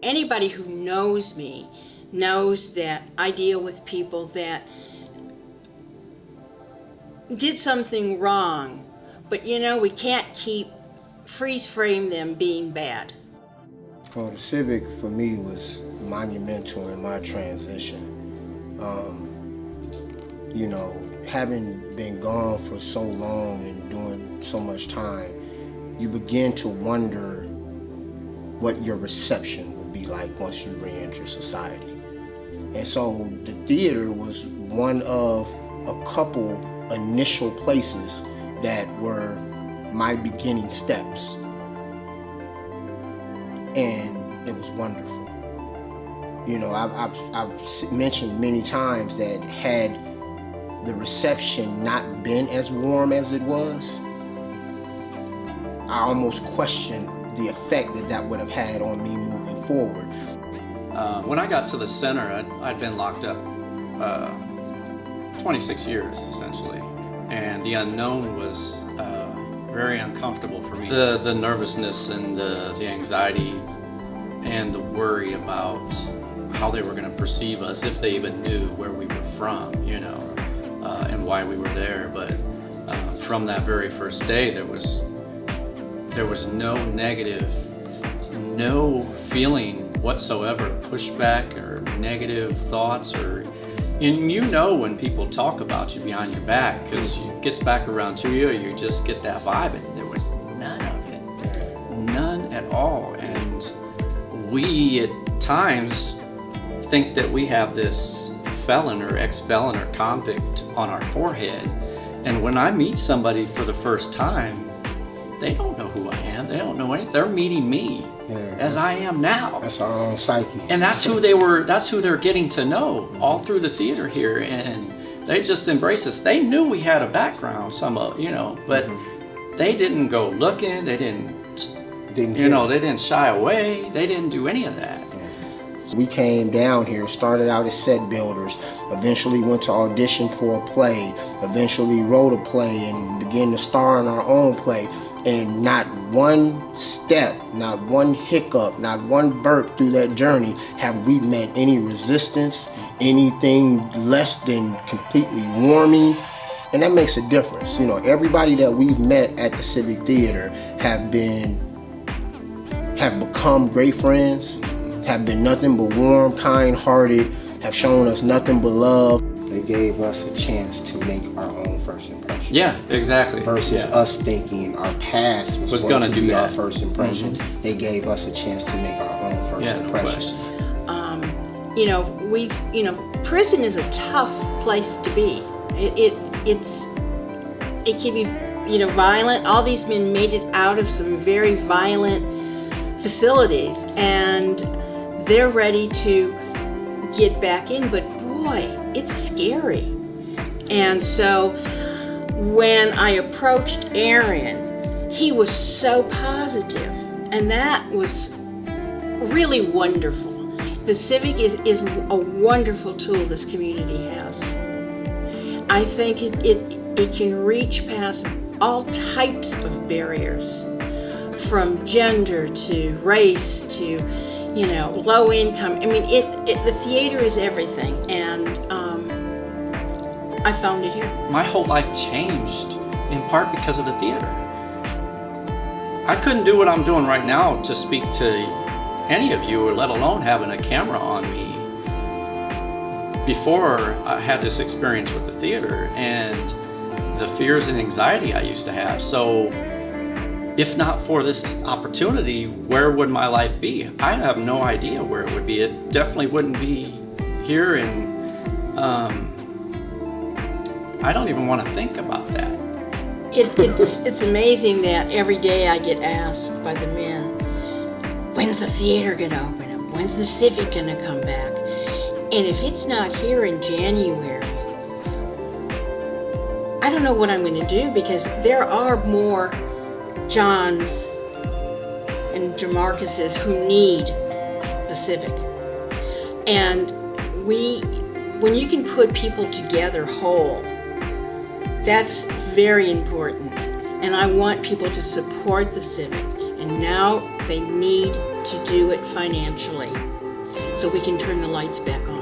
anybody who knows me knows that I deal with people that did something wrong, but we can't freeze frame them being bad. Well, the Civic for me was monumental in my transition. Having been gone for so long and doing so much time, you begin to wonder what your reception will be like once you re-enter society. And so the theater was one of a couple initial places that were my beginning steps. And it was wonderful. I've mentioned many times that had the reception not been as warm as it was, I almost questioned the effect that would have had on me moving forward. When I got to the center, I'd been locked up 26 years, essentially. And the unknown was very uncomfortable for me. The nervousness and the anxiety and the worry about how they were going to perceive us, if they even knew where we were from, and why we were there. But from that very first day, there was no negative, no feeling whatsoever, pushback or negative thoughts, and when people talk about you behind your back, because it gets back around to you, you just get that vibe, and there was none of it, none at all. And we at times think that we have this felon or ex-felon or convict on our forehead, and when I meet somebody for the first time, they don't know who I am, they don't know anything, they're meeting me as I am now. That's our own psyche. And that's who they're getting to know all through the theater here, and they just embrace us. They knew we had a background, but they didn't go looking, they didn't they didn't shy away, they didn't do any of that. We came down here, started out as set builders, eventually went to audition for a play, eventually wrote a play and began to star in our own play. And not one step, not one hiccup, not one burp through that journey have we met any resistance, anything less than completely warming. And that makes a difference. Everybody that we've met at the Civic Theater have become great friends, have been nothing but warm, kind-hearted, have shown us nothing but love. They gave us a chance to make our own first impression. Yeah, exactly. Versus us thinking our past was going to be our first impression. Mm-hmm. They gave us a chance to make our own first impression. Prison is a tough place to be. It can be, violent. All these men made it out of some very violent facilities, and they're ready to get back in, but boy, it's scary. And so when I approached Aaron, he was so positive, and that was really wonderful. The Civic is a wonderful tool this community has. I think it can reach past all types of barriers, from gender to race to low income. I mean, the theater is everything, and I found it here. My whole life changed in part because of the theater. I couldn't do what I'm doing right now to speak to any of you, or let alone having a camera on me, before I had this experience with the theater and the fears and anxiety I used to have. So if not for this opportunity, where would my life be? I have no idea where it would be. It definitely wouldn't be here, and I don't even want to think about that. It's amazing that every day I get asked by the men, when's the theater gonna open up? When's the Civic gonna come back? And if it's not here in January, I don't know what I'm gonna do, because there are more Johns and Jamarcuses who need the Civic. And when you can put people together whole, that's very important. And I want people to support the Civic And now they need to do it financially so we can turn the lights back on.